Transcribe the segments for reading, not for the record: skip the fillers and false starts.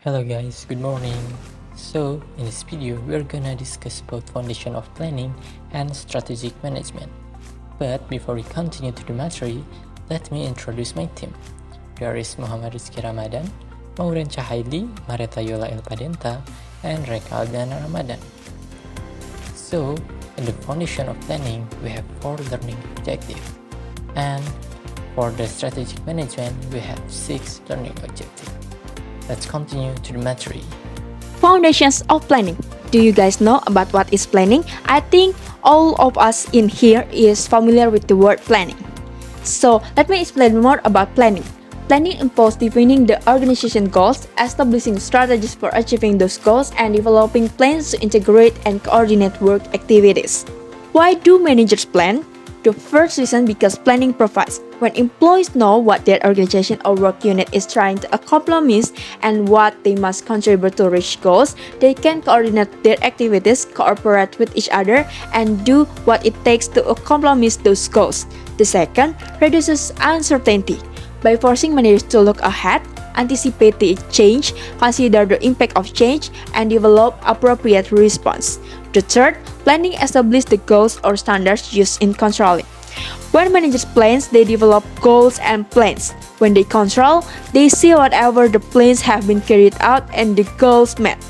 Hello guys, good morning. So in this video we're gonna discuss about foundation of planning and strategic management. But before we continue to the matter, let me introduce my team. There is Rizqy Ramadhan, Maureen Cahayli, Yola Elpa Denta, and Reka Aldilana R. So in the foundation of planning we have 4 learning objectives, and for the strategic management we have 6 learning objectives. Let's continue to the material. Foundations of planning. Do you guys know about what is planning? I think all of us in here is familiar with the word planning. So let me explain more about planning. Planning involves defining the organization goals, establishing strategies for achieving those goals, and developing plans to integrate and coordinate work activities. Why do managers plan? The first reason because planning provides. When employees know what their organization or work unit is trying to accomplish and what they must contribute to reach goals, they can coordinate their activities, cooperate with each other, and do what it takes to accomplish those goals. The second reduces uncertainty. By forcing managers to look ahead, anticipate the change, consider the impact of change, and develop appropriate response. The third, planning establishes the goals or standards used in controlling. When managers plan, they develop goals and plans. When they control, they see whatever the plans have been carried out and the goals met.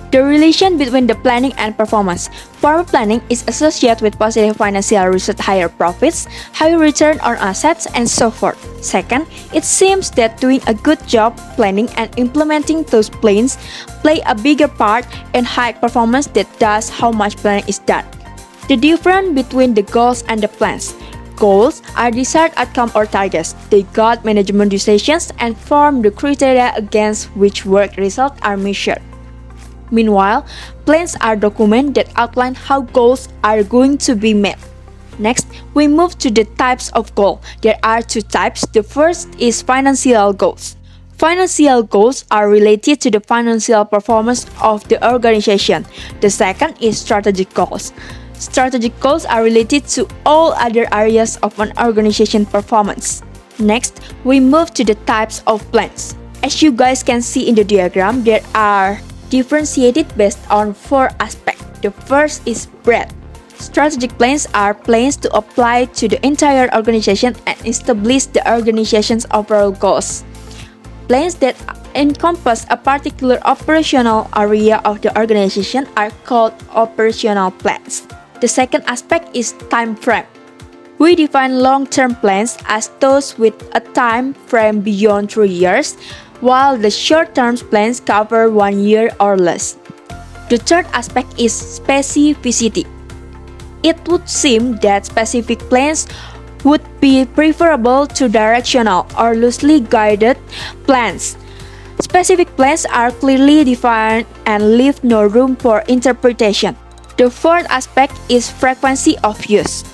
The relation between the planning and performance. Proper planning is associated with positive financial result, higher profits, higher return on assets, and so forth. Second, it seems that doing a good job planning and implementing those plans play a bigger part in high performance than does how much planning is done. The difference between the goals and the plans. Goals are desired outcome or targets. They guide management decisions and form the criteria against which work results are measured. Meanwhile, plans are documents that outline how goals are going to be met. Next, we move to the types of goal. There are 2 types. The first is financial goals. Financial goals are related to the financial performance of the organization. The second is strategic goals. Strategic goals are related to all other areas of an organization performance. Next, we move to the types of plans. As you guys can see in the diagram, there are differentiated based on 4 aspects. The first is breadth. Strategic plans are plans to apply to the entire organization and establish the organization's overall goals. Plans that encompass a particular operational area of the organization are called operational plans. The second aspect is time frame. We define long-term plans as those with a time frame beyond 3 years, while the short-term plans cover 1 year or less. The third aspect is specificity. It would seem that specific plans would be preferable to directional or loosely guided plans. Specific plans are clearly defined and leave no room for interpretation. The fourth aspect is frequency of use.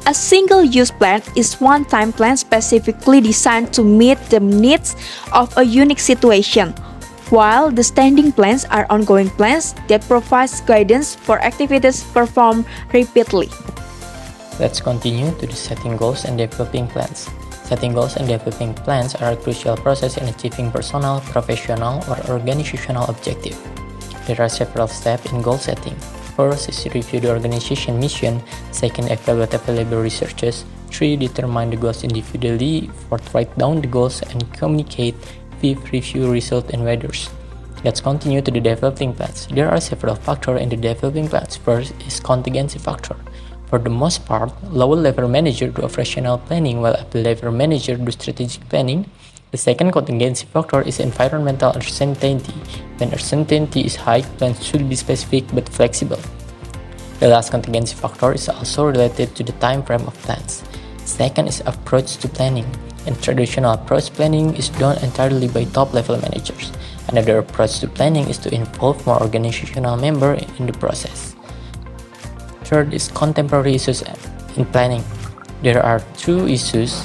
A single-use plan is one-time plan specifically designed to meet the needs of a unique situation, while the standing plans are ongoing plans that provide guidance for activities performed repeatedly. Let's continue to the setting goals and developing plans. Setting goals and developing plans are a crucial process in achieving personal, professional, or organizational objectives. There are several steps in goal setting. First is review the organization mission. Second, evaluate available resources. 3, determine the goals individually. 4, write down the goals and communicate. 5, review results and measures. Let's continue to the developing plans. There are several factors in the developing plans. First is contingency factor. For the most part, lower level manager do operational planning while upper level manager do strategic planning. The second contingency factor is environmental uncertainty. When uncertainty is high, plans should be specific but flexible. The last contingency factor is also related to the time frame of plans. Second is approach to planning. In traditional approach, planning is done entirely by top-level managers. Another approach to planning is to involve more organizational members in the process. Third is contemporary issues in planning. There are 2 issues.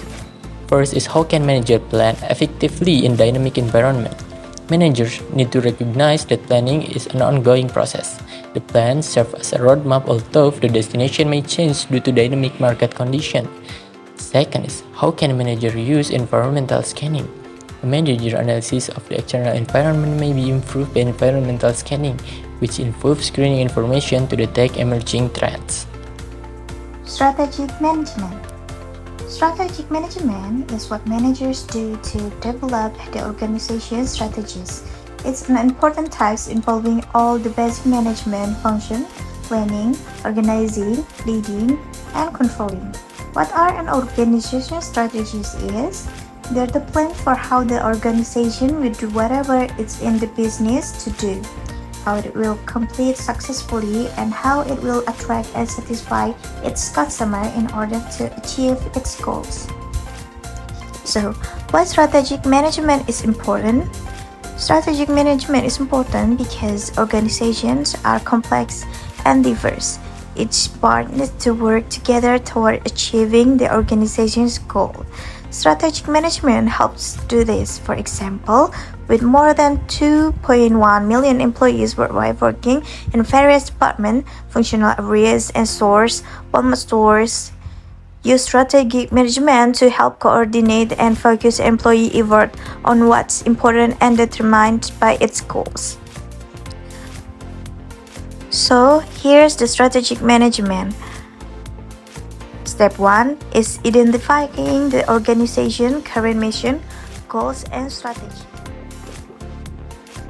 First is how can managers plan effectively in dynamic environment. Managers need to recognize that planning is an ongoing process. The plan serves as a roadmap, although the destination may change due to dynamic market conditions. Second is how can managers use environmental scanning. A manager analysis of the external environment may be improved by environmental scanning, which involves screening information to detect emerging trends. Strategic management. Strategic management is what managers do to develop the organization's strategies. It's an important task involving all the basic management functions: planning, organizing, leading, and controlling. What are an organization's strategies is? They're the plan for how the organization will do whatever it's in the business to do, how it will complete successfully, and how it will attract and satisfy its customer in order to achieve its goals. So, why strategic management is important? Strategic management is important because organizations are complex and diverse. Each part needs to work together toward achieving the organization's goal. Strategic management helps do this. For example, with more than 2.1 million employees worldwide working in various departments, functional areas, and stores, Walmart stores use strategic management to help coordinate and focus employee effort on what's important and determined by its goals. So, here's the strategic management. Step 1 is identifying the organization's current mission, goals, and strategy.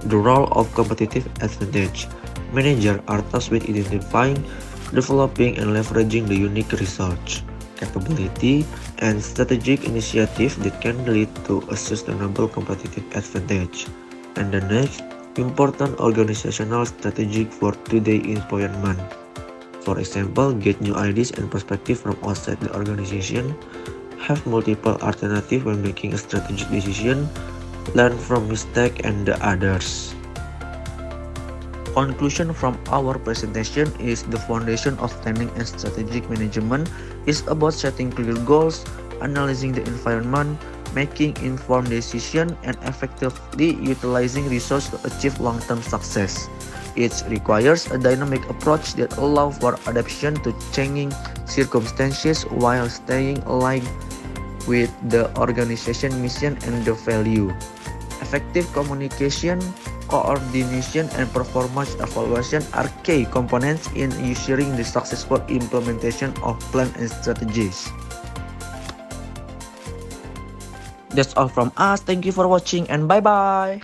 The role of competitive advantage. Managers are tasked with identifying, developing, and leveraging the unique research, capability, and strategic initiative that can lead to a sustainable competitive advantage. And the next, important organizational strategy for today's environment. For example, get new ideas and perspectives from outside the organization, have multiple alternatives when making a strategic decision, learn from mistakes and the others. Conclusion from our presentation is the foundation of planning and strategic management is about setting clear goals, analyzing the environment, making informed decisions, and effectively utilizing resources to achieve long-term success. It requires a dynamic approach that allows for adaptation to changing circumstances while staying aligned with the organization mission and the value. Effective communication, coordination, and performance evaluation are key components in ensuring the successful implementation of plans and strategies. That's all from us. Thank you for watching and bye-bye.